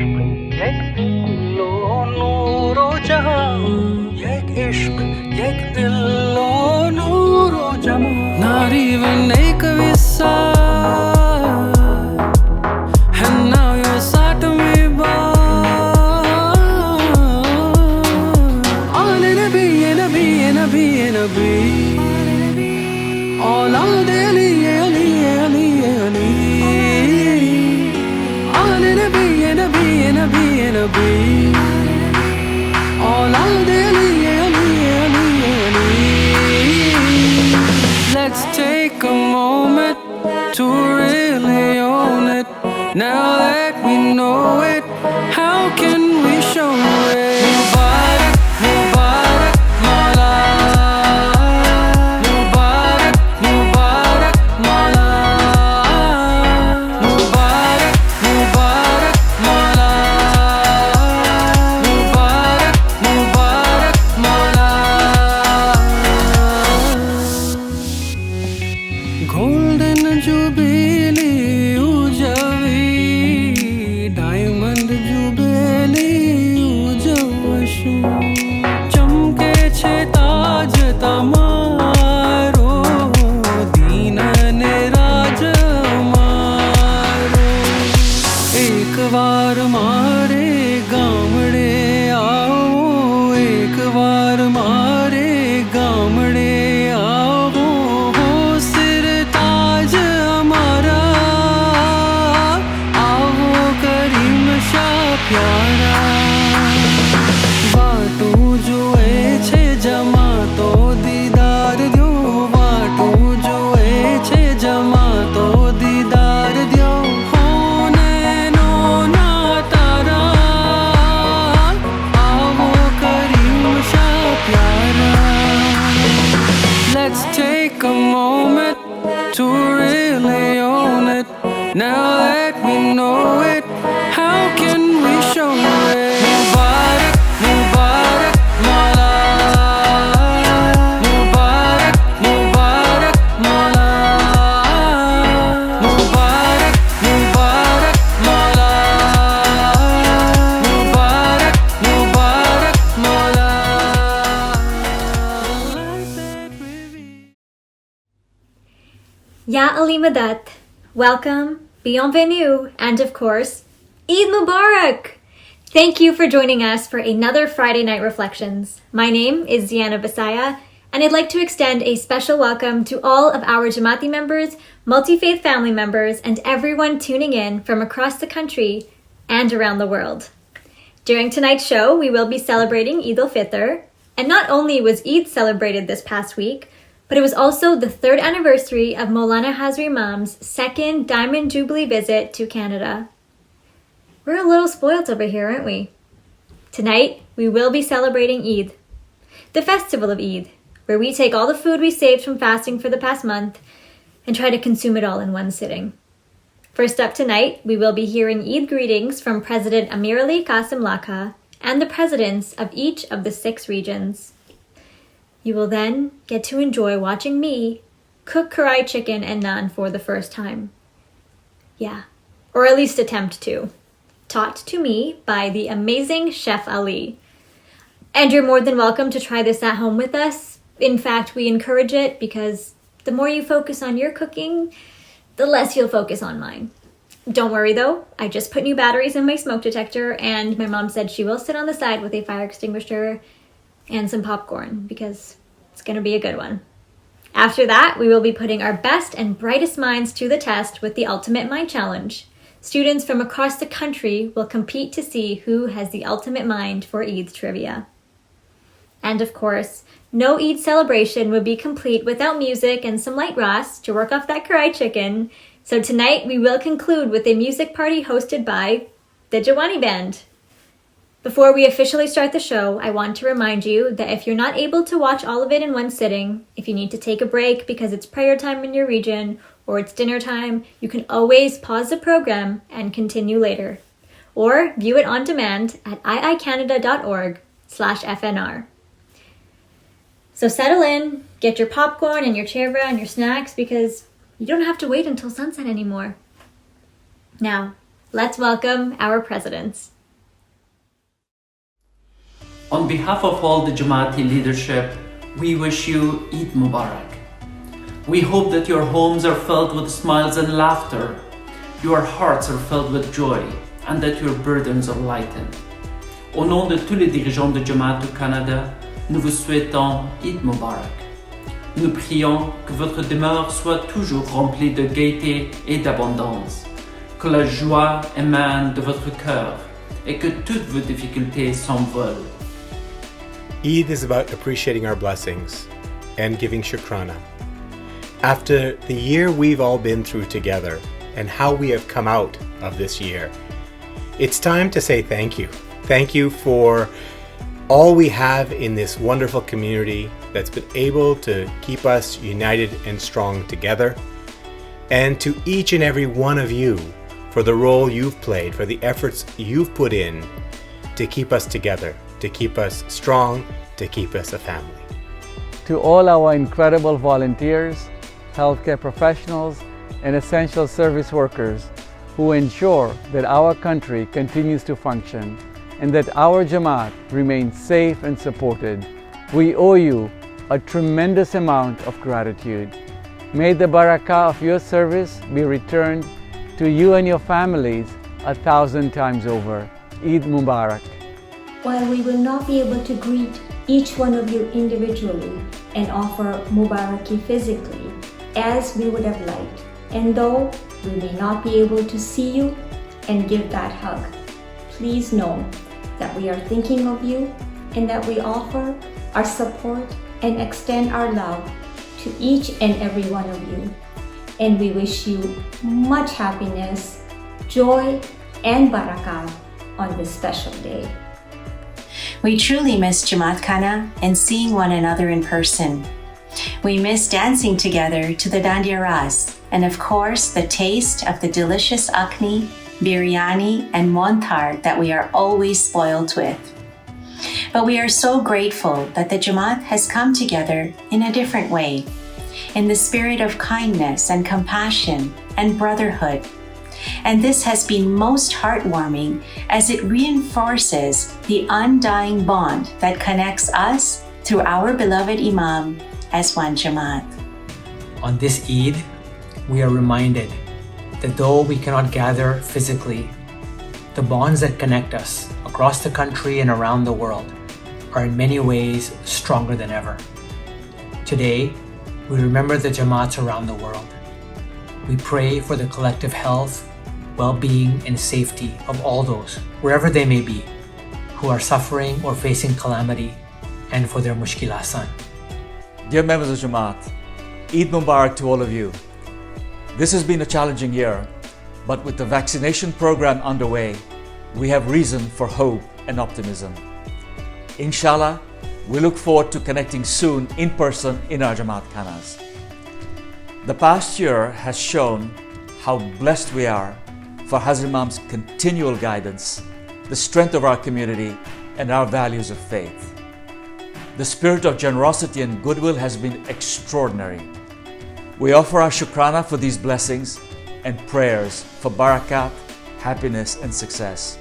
एक दिलो नूरो जहां एक इश्क एक दिलो नूरो जहां not even एक विसा and now you're sat to me by all in a be in a be in a be in a be all daily ali ali ali all in a be in a be in a be in a be all daily ali ali ali let's take a moment to really own it now that we know it how can we show it Mubarak Mubarak Mala Mubarak Mubarak Mala Mubarak Mubarak Mala Mubarak Mubarak Mala golden jubilee ujavi diamond jubilee ujavashu chamke che taaj tamaro deenane raj maro ek baar mare gaamde aao ek baar mare gaamde aao ho sir taaj hamara aao kareem shah pyara बाटू जो छे जमा तो दीदार दो बाटू जो छे जमा तो दीदार दो होने नो ना तारा आवो करीम शाह प्यारा let's take a moment to really own it now that we know it how can we show it Mubarak Mubarak Mala Mubarak Mubarak Mala Mubarak Mubarak Mala Mubarak Mubarak Mala Ya Ali Madat, welcome, bienvenue, and of course, Eid Mubarak! Thank you for joining us for another Friday Night Reflections. My name is Ziyana Vasaya, and I'd like to extend a special welcome to all of our Jamati members, multi-faith family members, and everyone tuning in from across the country and around the world. During tonight's show, we will be celebrating Eid al-Fitr, and not only was Eid celebrated this past week, but it was also the third anniversary of Maulana Hazri Imam's second Diamond Jubilee visit to Canada. We're a little spoilt over here, aren't we? Tonight, we will be celebrating Eid, the festival of Eid, where we take all the food we saved from fasting for the past month and try to consume it all in one sitting. First up tonight, we will be hearing Eid greetings from President Amir Ali Qasim Lakha and the presidents of each of the 6 regions. You will then get to enjoy watching me cook Kadahi chicken and naan for the first time. Yeah, or at least attempt to. Taught to me by the amazing Chef Ali. And you're more than welcome to try this at home with us. In fact, we encourage it because the more you focus on your cooking, the less you'll focus on mine. Don't worry though, I just put new batteries in my smoke detector and my mom said she will sit on the side with a fire extinguisher and some popcorn because it's going to be a good one. After that, we will be putting our best and brightest minds to the test with the Ultimate Mind Challenge. Students from across the country will compete to see who has the ultimate mind for Eid trivia. And of course, no Eid celebration would be complete without music and some light ras to work off that Kadahi chicken. So tonight we will conclude with a music party hosted by the Jawani band. Before we officially start the show, I want to remind you that if you're not able to watch all of it in one sitting, if you need to take a break because it's prayer time in your region or it's dinner time, you can always pause the program and continue later. Or view it on demand at iicanada.org/FNR. So settle in, get your popcorn and your cherva and your snacks because you don't have to wait until sunset anymore. Now, let's welcome our presidents. On behalf of all the Jamaati leadership, we wish you Eid Mubarak. We hope that your homes are filled with smiles and laughter, your hearts are filled with joy, and that your burdens are lightened. Au nom de tous les dirigeants de Jamaat au Canada, nous vous souhaitons Eid Mubarak. Nous prions que votre demeure soit toujours remplie de gaieté et d'abondance, que la joie émane de votre cœur et que toutes vos difficultés s'envolent. Eid is about appreciating our blessings and giving shukrana. After the year we've all been through together and how we have come out of this year, it's time to say thank you. Thank you for all we have in this wonderful community that's been able to keep us united and strong together. And to each and every one of you for the role you've played, for the efforts you've put in to keep us together, to keep us strong, to keep us a family. To all our incredible volunteers, healthcare professionals, and essential service workers who ensure that our country continues to function and that our Jamaat remains safe and supported, we owe you a tremendous amount of gratitude. May the barakah of your service be returned to you and your families 1,000 times over. Eid Mubarak. While we will not be able to greet each one of you individually and offer Mubaraki physically as we would have liked, and though we may not be able to see you and give that hug, please know that we are thinking of you and that we offer our support and extend our love to each and every one of you. And we wish you much happiness, joy, and barakah on this special day. We truly miss Jamaat Khana and seeing one another in person. We miss dancing together to the Dandiya Ras, and of course the taste of the delicious akhni, biryani, and montar that we are always spoiled with. But we are so grateful that the Jamaat has come together in a different way, in the spirit of kindness and compassion and brotherhood. And this has been most heartwarming as it reinforces the undying bond that connects us through our beloved Imam as one Jamaat. On this Eid, we are reminded that though we cannot gather physically, the bonds that connect us across the country and around the world are in many ways stronger than ever. Today, we remember the Jamaats around the world. We pray for the collective health, well-being, and safety of all those, wherever they may be, who are suffering or facing calamity, and for their mushkil-asan. Dear members of Jamaat, Eid Mubarak to all of you. This has been a challenging year, but with the vaccination program underway, we have reason for hope and optimism. Inshallah, we look forward to connecting soon in person in our Jamaat Khanas. The past year has shown how blessed we are for Hazrat Imam's continual guidance, the strength of our community, and our values of faith. The spirit of generosity and goodwill has been extraordinary. We offer our shukrana for these blessings and prayers for barakat, happiness, and success.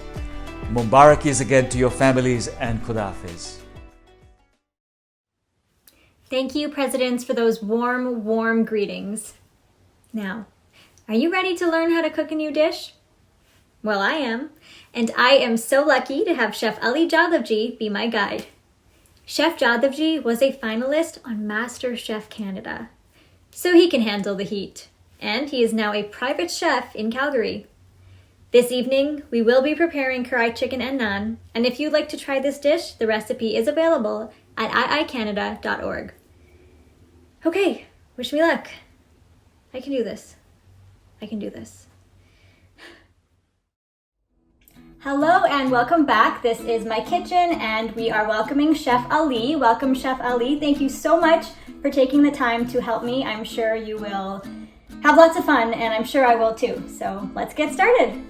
Mubarakis again to your families and Khudafiz. Thank you, Presidents, for those warm, warm greetings. Now, are you ready to learn how to cook a new dish? Well, I am, and I am so lucky to have Chef Ali Jadavji be my guide. Chef Jadavji was a finalist on Master Chef Canada, so he can handle the heat, and he is now a private chef in Calgary. This evening, we will be preparing karahi chicken and naan, and if you'd like to try this dish, the recipe is available at iicanada.org. Okay, wish me luck. I can do this. I can do this. Hello and welcome back. This is my kitchen and we are welcoming Chef Ali. Welcome, Chef Ali. Thank you so much for taking the time to help me. I'm sure you will have lots of fun and I'm sure I will too. So let's get started.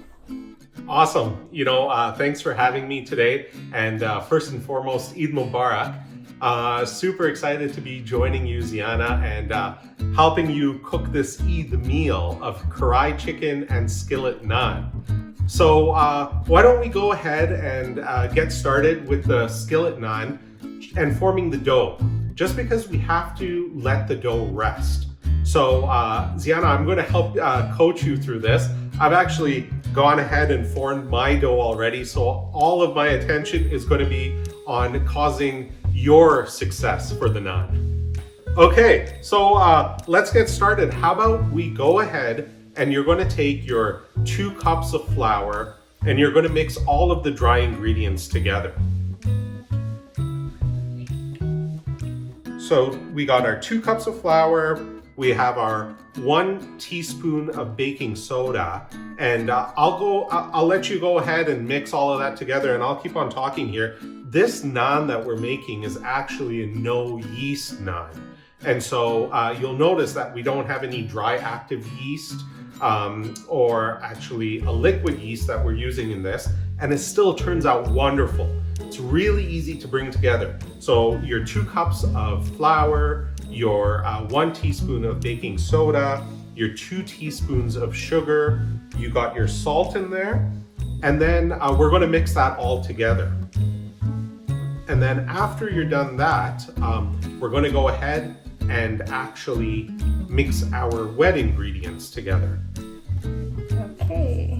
Awesome. Thanks for having me today. And first and foremost, Eid Mubarak. Super excited to be joining you, Ziyana, and helping you cook this Eid meal of karahi chicken and skillet naan. So why don't we go ahead and get started with the skillet naan and forming the dough, just because we have to let the dough rest. So Ziyana, I'm going to help coach you through this. I've actually gone ahead and formed my dough already, so all of my attention is going to be on causing your success for the naan. Okay, so let's get started. How about we go ahead and you're going to take your 2 cups of flour and you're going to mix all of the dry ingredients together. So we got our 2 cups of flour, we have our 1 teaspoon of baking soda, and I'll let you go ahead and mix all of that together, and I'll keep on talking here. This naan that we're making is actually a no yeast naan. And so you'll notice that we don't have any dry active yeast or actually a liquid yeast that we're using in this, and it still turns out wonderful. It's really easy to bring together. So your 2 cups of flour, your 1 teaspoon of baking soda, your 2 teaspoons of sugar, you got your salt in there, and then we're going to mix that all together. And then after you're done that, we're going to go ahead and actually mix our wet ingredients together. Okay.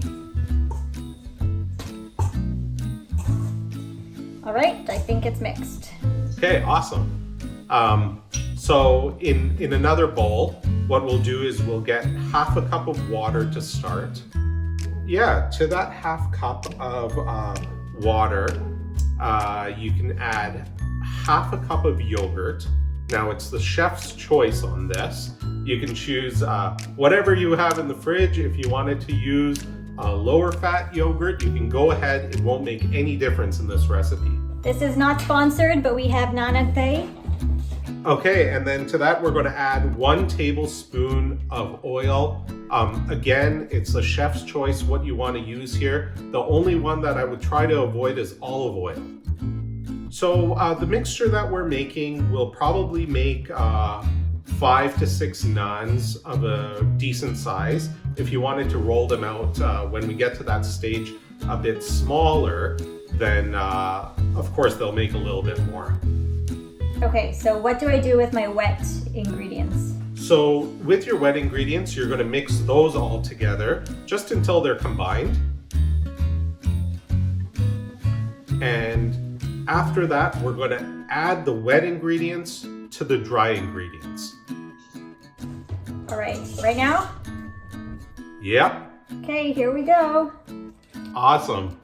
All right, I think it's mixed. Okay, awesome. So in another bowl, what we'll do is we'll get half a cup of water to start. Yeah, to that half cup of water, you can add half a cup of yogurt. Now it's the chef's choice on this. You can choose whatever you have in the fridge. If you wanted to use lower fat yogurt, you can go ahead. It won't make any difference in this recipe. This is not sponsored, but we have nanantay. Okay, and then to that we're going to add 1 tablespoon of oil. Again, it's the chef's choice what you want to use here. The only one that I would try to avoid is olive oil. So the mixture that we're making will probably make 5 to 6 naans of a decent size. If you wanted to roll them out when we get to that stage a bit smaller, then of course they'll make a little bit more. Okay, so what do I do with my wet ingredients? So with your wet ingredients, you're going to mix those all together just until they're combined. And after that, we're going to add the wet ingredients to the dry ingredients. All right, right now? Yep. Okay, here we go. Awesome.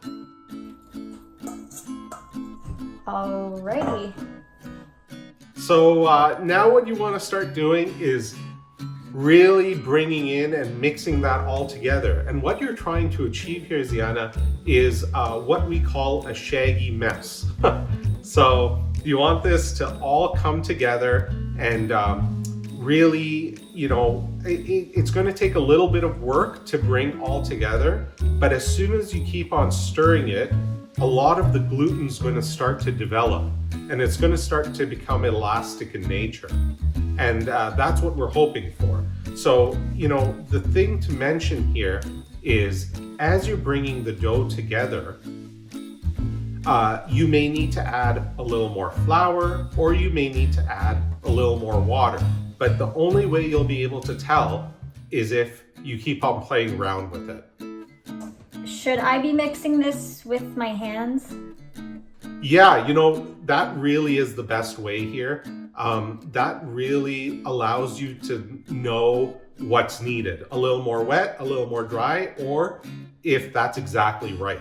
Alrighty. So now what you want to start doing is really bringing in and mixing that all together. And what you're trying to achieve here, Ziyana, is what we call a shaggy mess. So you want this to all come together and really, you know, it's going to take a little bit of work to bring all together. But as soon as you keep on stirring it, a lot of the gluten's going to start to develop and it's going to start to become elastic in nature. And that's what we're hoping for. So, you know, the thing to mention here is as you're bringing the dough together, you may need to add a little more flour or you may need to add a little more water. But the only way you'll be able to tell is if you keep on playing around with it. Should I be mixing this with my hands? Yeah, you know, that really is the best way here. That really allows you to know what's needed. A little more wet, a little more dry, or if that's exactly right.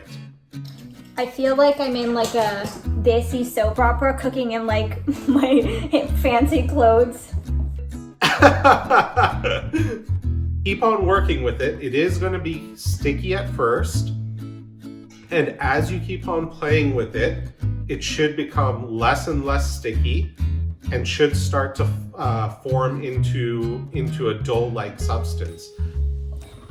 I feel like I'm in like a desi soap opera cooking in like my fancy clothes. Keep on working with it. It is going to be sticky at first. And as you keep on playing with it, it should become less and less sticky and should start to form into a dough-like substance.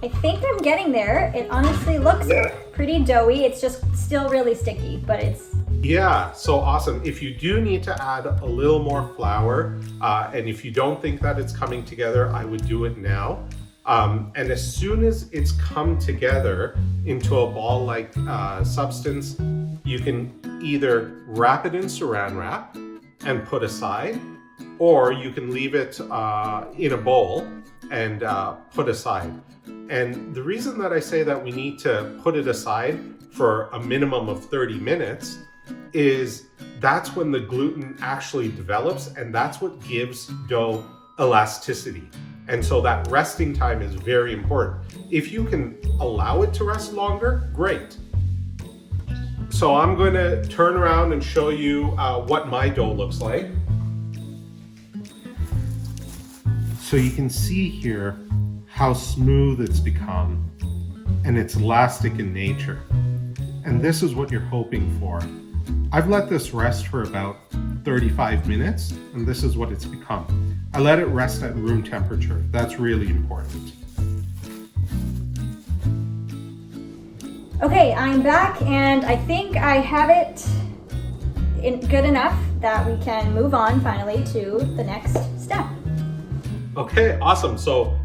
I think I'm getting there. It honestly looks pretty doughy. It's just still really sticky, but it's... Yeah, so awesome. If you do need to add a little more flour, and if you don't think that it's coming together, I would do it now. And as soon as it's come together into a ball-like substance, you can either wrap it in saran wrap and put aside, or you can leave it in a bowl and put aside. And the reason that I say that we need to put it aside for a minimum of 30 minutes is that's when the gluten actually develops, and that's what gives dough elasticity. And so that resting time is very important. If you can allow it to rest longer, great. So I'm going to turn around and show you what my dough looks like. So you can see here how smooth it's become, and it's elastic in nature. And this is what you're hoping for. I've let this rest for about 35 minutes, and this is what it's become. I let it rest at room temperature. That's really important. Okay, I'm back, and I think I have it good enough that we can move on finally to the next step. Okay, awesome. So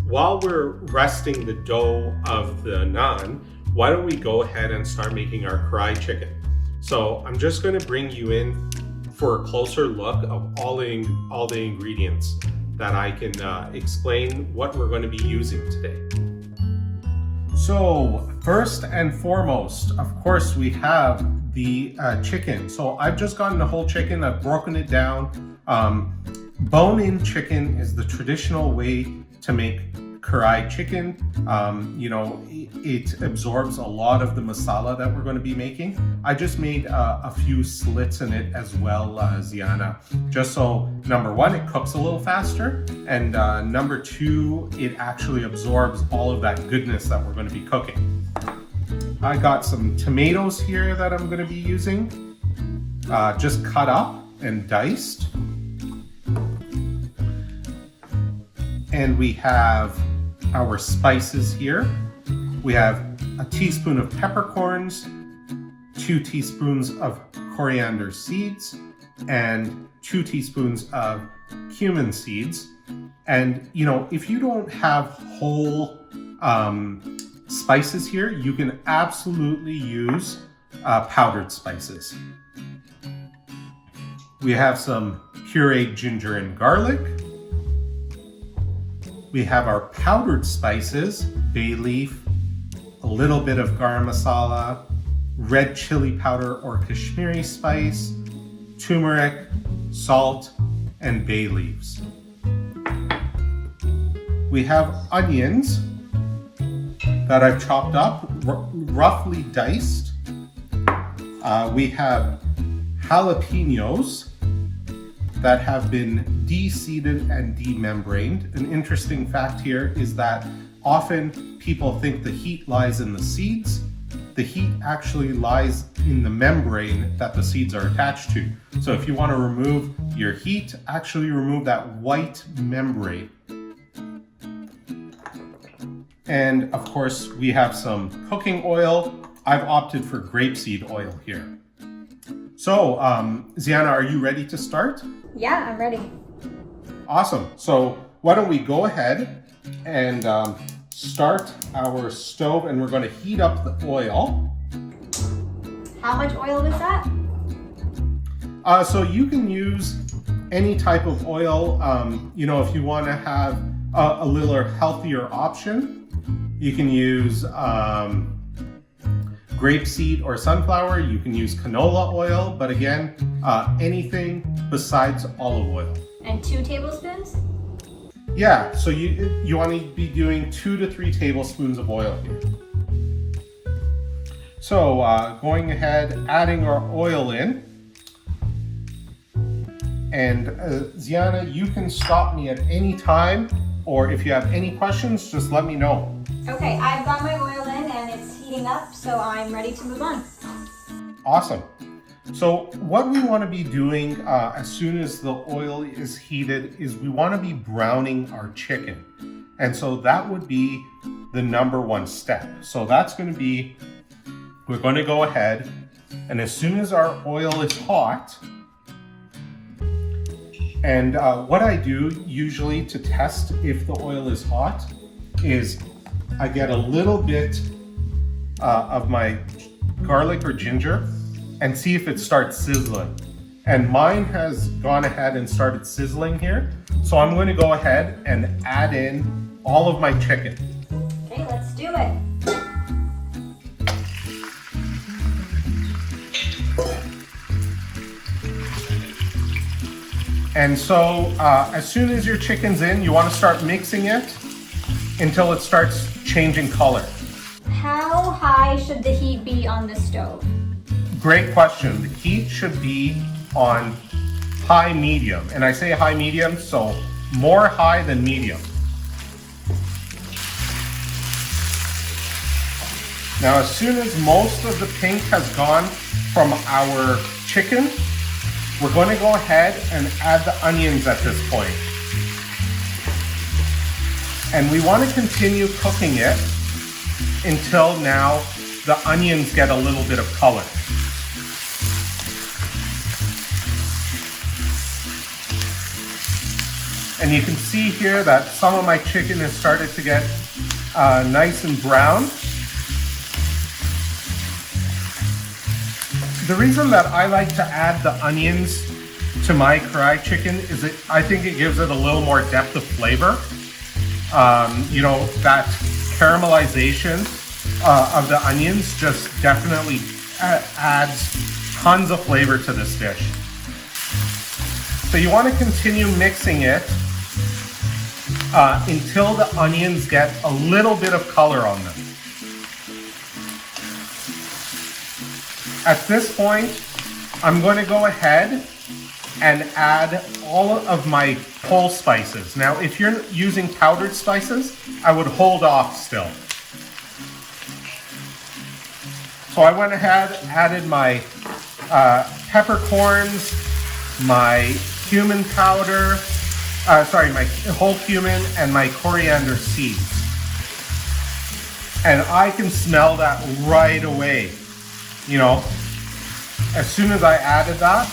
while we're resting the dough of the naan, why don't we go ahead and start making our karahi chicken. So I'm just going to bring you in for a closer look of all the ingredients that I can explain what we're going to be using today. So first and foremost, of course, we have the chicken. So I've just gotten the whole chicken. I've broken it down. Bone-in chicken is the traditional way to make karahi chicken. It absorbs a lot of the masala that we're going to be making. I just made a few slits in it as well, Ziyana, just so number one, it cooks a little faster, and number two, it actually absorbs all of that goodness that we're going to be cooking. I got some tomatoes here that I'm going to be using, just cut up and diced. And we have our spices here. We have a teaspoon of peppercorns, 2 teaspoons of coriander seeds, and 2 teaspoons of cumin seeds. And if you don't have whole spices here, you can absolutely use powdered spices. We have some pureed ginger and garlic. We have our powdered spices, bay leaf, a little bit of garam masala, red chili powder or Kashmiri spice, turmeric, salt, and bay leaves. We have onions that I've chopped up, roughly diced. We have jalapenos that have been de-seeded and demembraned. An interesting fact here is that often people think the heat lies in the seeds. The heat actually lies in the membrane that the seeds are attached to. So if you want to remove your heat, actually remove that white membrane. And of course, we have some cooking oil. I've opted for grapeseed oil here. So, Ziyana, are you ready to start? Yeah, I'm ready. Awesome. So why don't we go ahead and start our stove, and we're going to heat up the oil. How much oil is that? So you can use any type of oil. If you want to have a little healthier option, you can use grapeseed or sunflower. You can use canola oil, but again, anything besides olive oil. And 2 tablespoons? Yeah, so you want to be doing 2 to 3 tablespoons of oil here. So going ahead, adding our oil in. And Ziyana, you can stop me at any time, or if you have any questions, just let me know. Okay, I've got my oil in and it's heating up, so I'm ready to move on. Awesome. So what we want to be doing as soon as the oil is heated is we want to be browning our chicken. And so that would be the number one step. So that's going to be, we're going to go ahead, and as soon as our oil is hot, And what I do usually to test if the oil is hot is I get a little bit of my garlic or ginger and see if it starts sizzling. And mine has gone ahead and started sizzling here. So I'm going to go ahead and add in all of my chicken. Okay, let's do it. And so as soon as your chicken's in, you want to start mixing it until it starts changing color. How high should the heat be on the stove? Great question. The heat should be on high medium. And I say high medium, so more high than medium. Now, as soon as most of the pink has gone from our chicken, we're going to go ahead and add the onions at this point. And we want to continue cooking it until now the onions get a little bit of color. And you can see here that some of my chicken has started to get nice and brown. The reason that I like to add the onions to my karahi chicken is that I think it gives it a little more depth of flavor. You know, that caramelization of the onions just definitely adds tons of flavor to this dish. So you want to continue mixing it until the onions get a little bit of color on them. At this point, I'm going to go ahead and add all of my whole spices. Now, if you're using powdered spices, I would hold off still. So I went ahead, added my peppercorns, my cumin powder, my whole cumin and my coriander seeds. And I can smell that right away. You know, as soon as I added that,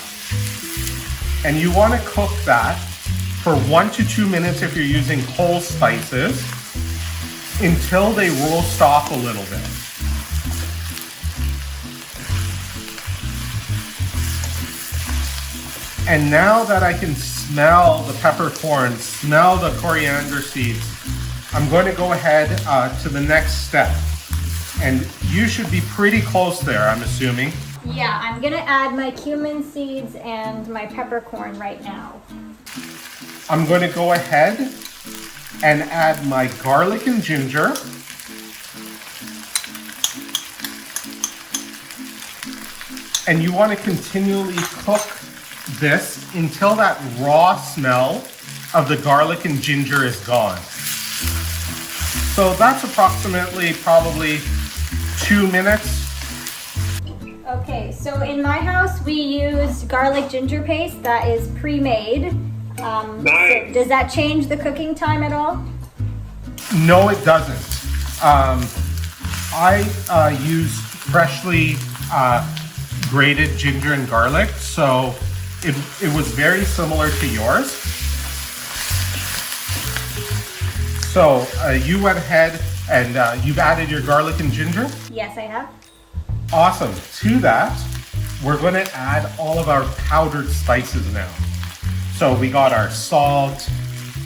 and you want to cook that for 1 to 2 minutes if you're using whole spices until they roast off a little bit. And now that I can smell the peppercorns, smell the coriander seeds, I'm going to go ahead to the next step. And you should be pretty close there, I'm assuming. Yeah, I'm gonna add my cumin seeds and my peppercorn right now. I'm going to go ahead and add my garlic and ginger. And you want to continually cook this until that raw smell of the garlic and ginger is gone. So that's approximately probably 2 minutes. Okay, so in my house we use garlic ginger paste that is pre-made. Nice. So does that change the cooking time at all? No, it doesn't. I use freshly grated ginger and garlic, so it was very similar to yours. So you went ahead and you've added your garlic and ginger? Yes, I have. Awesome. To that, we're going to add all of our powdered spices now. So we got our salt,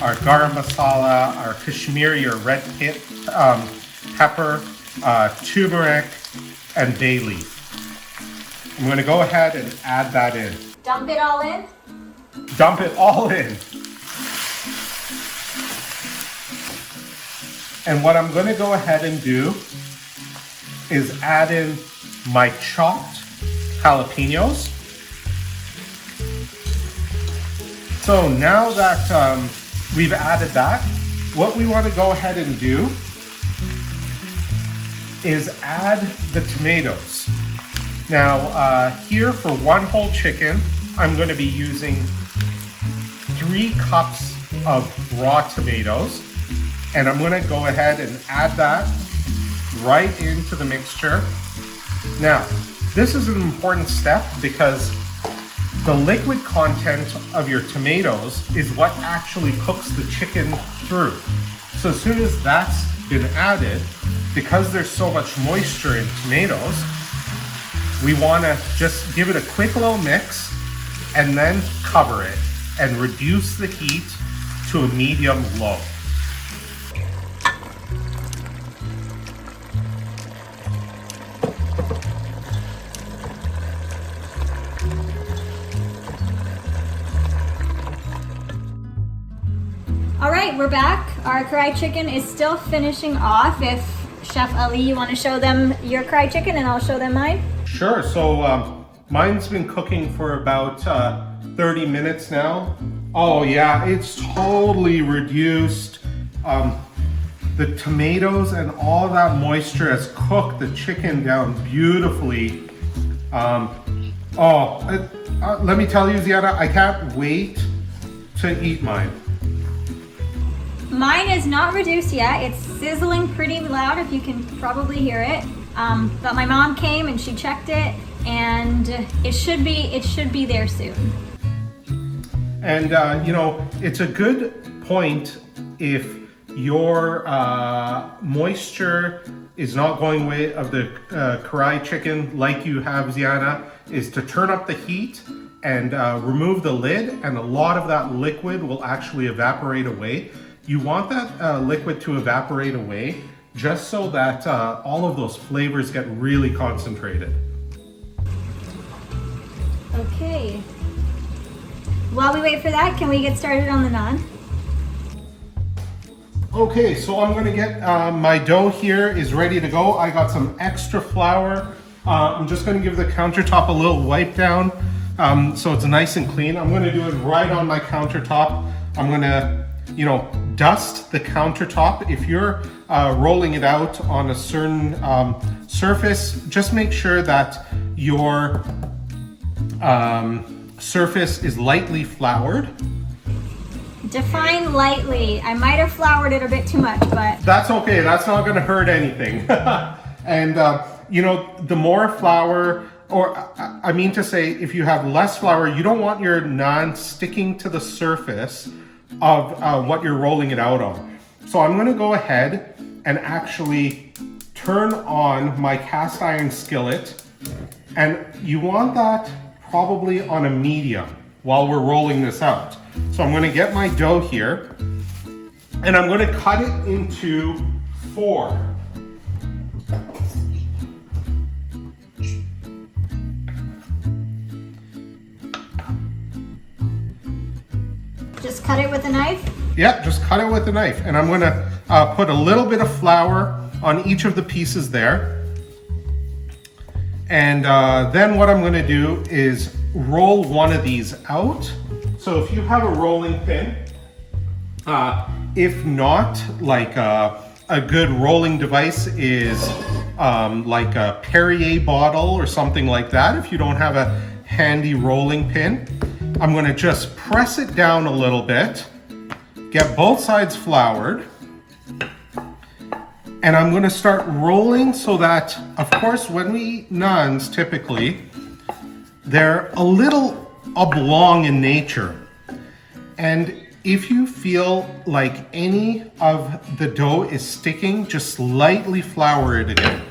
our garam masala, our Kashmiri or red pepper, turmeric, and bay leaf. I'm going to go ahead and add that in. Dump it all in? Dump it all in. And what I'm going to go ahead and do is add in my chopped jalapenos. So now that we've added that, what we want to go ahead and do is add the tomatoes. Now here for one whole chicken, I'm going to be using 3 cups of raw tomatoes. And I'm going to go ahead and add that right into the mixture. Now, this is an important step because the liquid content of your tomatoes is what actually cooks the chicken through. So as soon as that's been added, because there's so much moisture in tomatoes, we want to just give it a quick little mix and then cover it and reduce the heat to a medium low. All right, we're back. Our karahi chicken is still finishing off. If Chef Ali, you want to show them your karahi chicken and I'll show them mine? Sure, so mine's been cooking for about 30 minutes now. Oh yeah, it's totally reduced. The tomatoes and all that moisture has cooked the chicken down beautifully. Let me tell you, Ziyana, I can't wait to eat mine. Mine is not reduced yet. It's sizzling pretty loud, if you can probably hear it. But my mom came and she checked it, and it should be there soon. And it's a good point if your moisture is not going away of the karahi chicken like you have, Ziyana, is to turn up the heat and remove the lid, and a lot of that liquid will actually evaporate away. You want that liquid to evaporate away just so that all of those flavors get really concentrated. Okay. While we wait for that, can we get started on the naan? Okay, so I'm gonna get my dough here is ready to go. I got some extra flour. I'm just gonna give the countertop a little wipe down so it's nice and clean. I'm gonna do it right on my countertop. I'm gonna, dust the countertop. If you're rolling it out on a certain surface, just make sure that your surface is lightly floured. Define lightly. I might have floured it a bit too much, but... That's okay, that's not gonna hurt anything. And the more flour, or I mean to say, if you have less flour, you don't want your naan sticking to the surface of what you're rolling it out on. So I'm gonna go ahead and actually turn on my cast iron skillet, and you want that probably on a medium while we're rolling this out. So I'm gonna get my dough here, and I'm gonna cut it into 4. Just cut it with a knife? Yeah, just cut it with a knife. And I'm gonna put a little bit of flour on each of the pieces there. And then what I'm gonna do is roll one of these out. So if you have a rolling pin, if not, like a good rolling device is like a Perrier bottle or something like that. If you don't have a handy rolling pin, I'm gonna just press it down a little bit, get both sides floured, and I'm gonna start rolling so that, of course, when we eat naans, typically, they're a little oblong in nature. And if you feel like any of the dough is sticking, just lightly flour it again.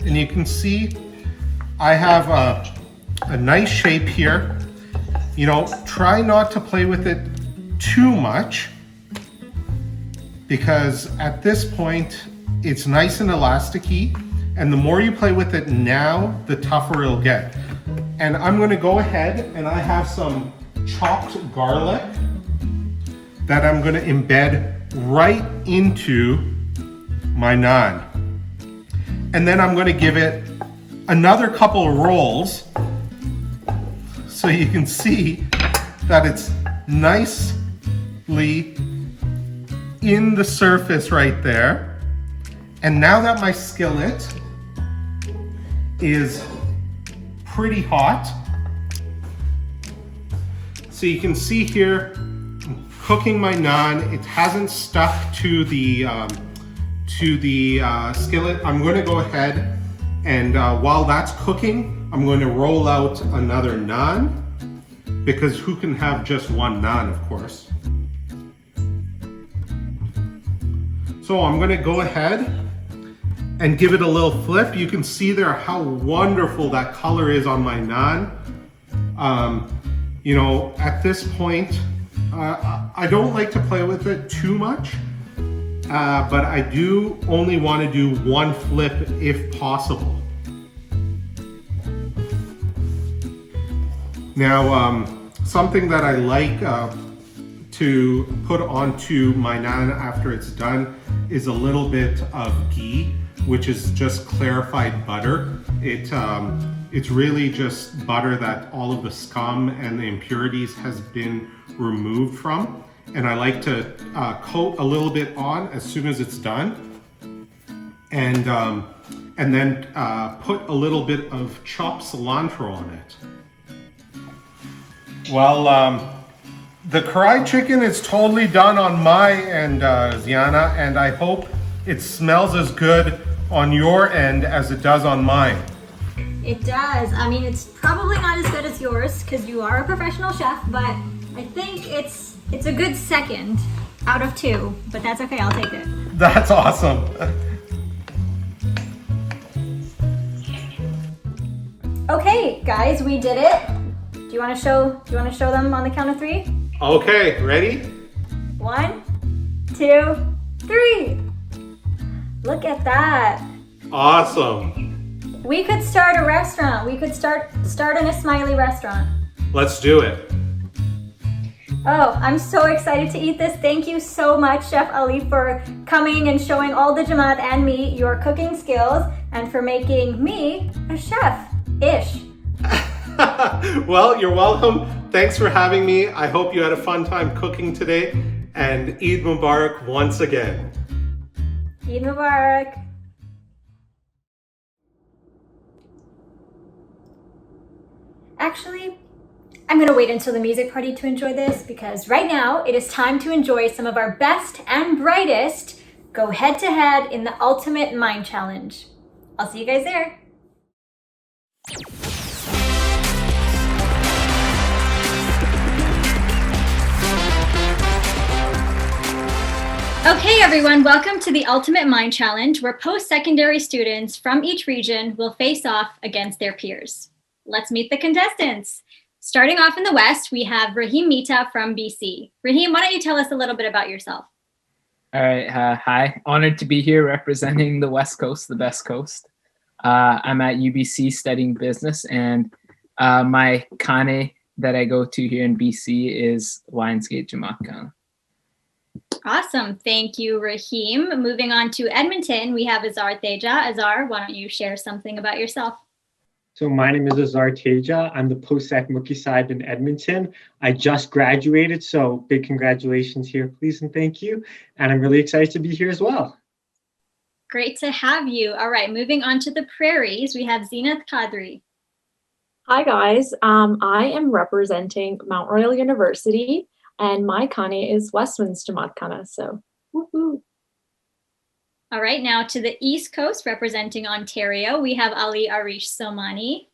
And you can see I have a nice shape here. Try not to play with it too much, because at this point it's nice and elasticy, and the more you play with it now, the tougher it'll get. And I'm going to go ahead, and I have some chopped garlic that I'm going to embed right into my naan. And then I'm going to give it another couple of rolls so you can see that it's nicely in the surface right there. And now that my skillet is pretty hot, so you can see here, I'm cooking my naan. It hasn't stuck to the skillet. I'm going to go ahead And while that's cooking, I'm going to roll out another naan, because who can have just one naan, of course. So I'm going to go ahead and give it a little flip. You can see there how wonderful that color is on my naan. You know, at this point, I don't like to play with it too much, but I do only want to do one flip if possible. Now, something that I like to put onto my naan after it's done is a little bit of ghee, which is just clarified butter. It's really just butter that all of the scum and the impurities has been removed from. And I like to coat a little bit on as soon as it's done. And then put a little bit of chopped cilantro on it. Well, the karahi chicken is totally done on my end, Ziyana, and I hope it smells as good on your end as it does on mine. It does. I mean, it's probably not as good as yours because you are a professional chef, but I think it's a good second out of 2, but that's okay, I'll take it. That's awesome. Okay, guys, we did it. Do you want to show them on the count of 3? Okay, ready? 1, 2, 3. Look at that. Awesome. We could start a restaurant. We could start an Ismaili restaurant. Let's do it. Oh, I'm so excited to eat this. Thank you so much, Chef Ali, for coming and showing all the Jamaat and me your cooking skills and for making me a chef-ish. Well, you're welcome. Thanks for having me. I hope you had a fun time cooking today. And Eid Mubarak once again. Eid Mubarak. Actually, I'm gonna wait until the music party to enjoy this because right now it is time to enjoy some of our best and brightest go head to head in the Ultimate Mind Challenge. I'll see you guys there. Okay everyone, welcome to the Ultimate Mind Challenge where post-secondary students from each region will face off against their peers. Let's meet the contestants. Starting off in the West, we have Rahim Mita from BC. Rahim, why don't you tell us a little bit about yourself? All right, hi. Honored to be here representing the West Coast, the best coast. I'm at UBC studying business, and my Kane that I go to here in BC is Lionsgate Jamaat Khana. Awesome, thank you, Rahim. Moving on to Edmonton, we have Azar Teja. Azar, why don't you share something about yourself? So my name is Azar Teja. I'm the post-sec Mookie side in Edmonton. I just graduated, so big congratulations here, please, and thank you. And I'm really excited to be here as well. Great to have you. All right, moving on to the prairies, we have Zinat Qadri. Hi guys, I am representing Mount Royal University, and my Kane is Westwinds Jamaat Khana, so woohoo. All right, now to the East Coast, representing Ontario, we have Ali Arish Somani.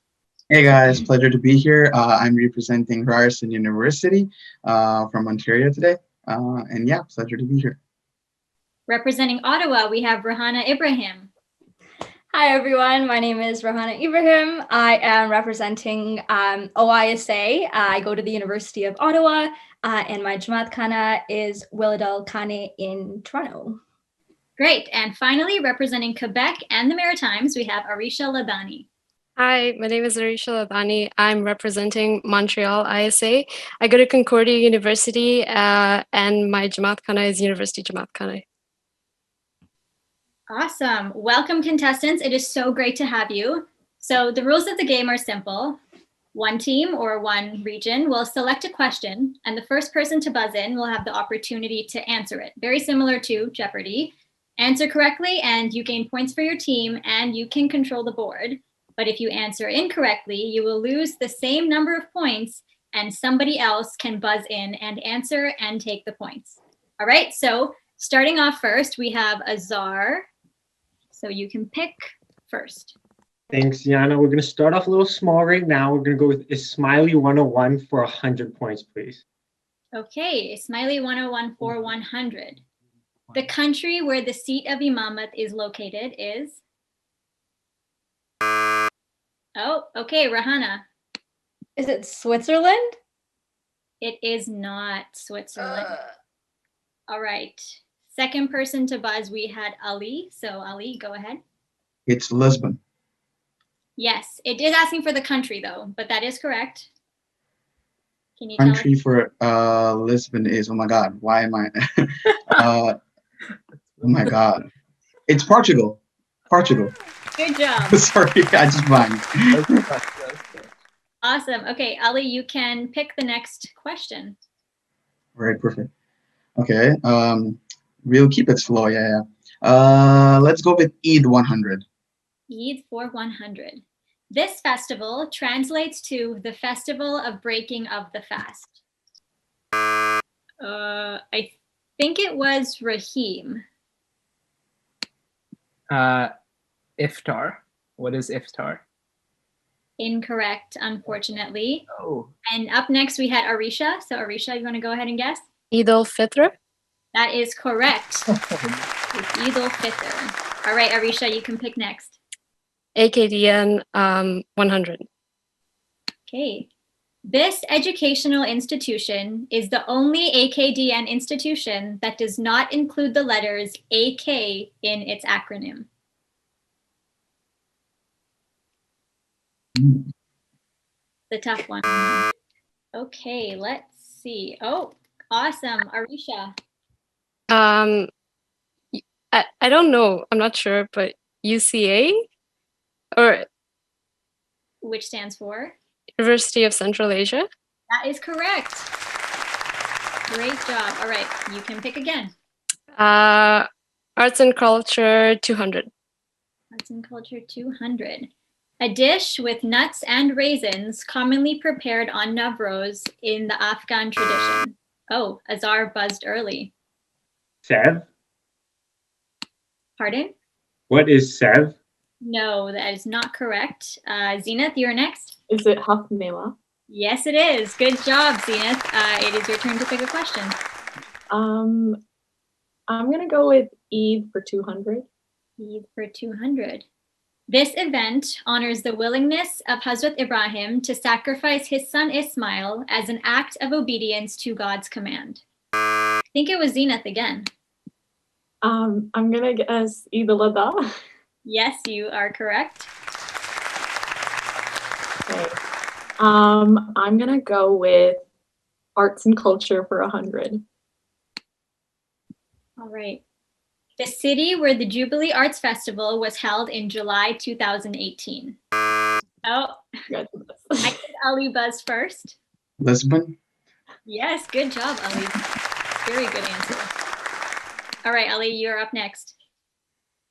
Hey guys, pleasure to be here. I'm representing Ryerson University from Ontario today. And yeah, pleasure to be here. Representing Ottawa, we have Rahana Ibrahim. Hi everyone, my name is Rahana Ibrahim. I am representing OISA. I go to the University of Ottawa, and my Jamaat Khana is Willadal Khane in Toronto. Great, and finally, representing Quebec and the Maritimes, we have Arisha Ladani. Hi, my name is Arisha Ladani. I'm representing Montreal ISA. I go to Concordia University, and my Jamaat Khana is University Jamaat Khana. Awesome. Welcome, contestants. It is so great to have you. So the rules of the game are simple. One team or one region will select a question, and the first person to buzz in will have the opportunity to answer it. Very similar to Jeopardy! Answer correctly, and you gain points for your team, and you can control the board. But if you answer incorrectly, you will lose the same number of points, and somebody else can buzz in and answer and take the points. All right, so starting off first, we have Azar. So you can pick first. Thanks, Ziyana. We're going to start off a little small right now. We're going to go with Ismaili 101 for 100 points, please. Okay, Ismaili 101 for 100. The country where the seat of Imamat is located is? Oh, okay, Rahana. Is it Switzerland? It is not Switzerland. All right. Second person to buzz, we had Ali. So Ali, go ahead. It's Lisbon. Yes, it is asking for the country though, but that is correct. Can you tell Country us? for Lisbon is, oh my God, why am I? Oh my God. It's Portugal. Portugal. Good job. Sorry, I just blanked. Awesome. Okay, Ali, you can pick the next question. All right, perfect. Okay, we'll keep it slow, yeah. Let's go with Eid 100. Eid for 100. This festival translates to the festival of breaking of the fast. I think it was Rahim. Iftar. What is iftar? Incorrect, unfortunately. Oh. And up next we had Arisha. So Arisha, you want to go ahead and guess? Eid al-Fitr. That is correct. It's Eid al-Fitr. All right, Arisha, you can pick next. AKDN 100. Okay. This educational institution is the only AKDN institution that does not include the letters AK in its acronym. The tough one. Okay, let's see. Oh, awesome. Arisha. I don't know. I'm not sure, but UCA or Which stands for? University of Central Asia. That is correct. Great job. All right, you can pick again. Arts and Culture 200. Arts and Culture 200. A dish with nuts and raisins commonly prepared on Navroz in the Afghan tradition. Oh, Azar buzzed early. Sev? Pardon? What is Sev? No, that is not correct. Zenith, you're next. Is it Hafmela? Yes, it is. Good job, Zenith. It is your turn to pick a question. I'm gonna go with Eid for 200. Eid for 200. This event honors the willingness of Hazrat Ibrahim to sacrifice his son Ismail as an act of obedience to God's command. I think it was Zenith again. I'm gonna guess Eid al-Adha. Yes, you are correct. Okay. I'm gonna go with Arts and Culture for 100. All right. The city where the Jubilee Arts Festival was held in July 2018. Oh, I think Ali buzzed first. Lisbon. Yes, good job, Ali. Very good answer. All right, Ali, you're up next.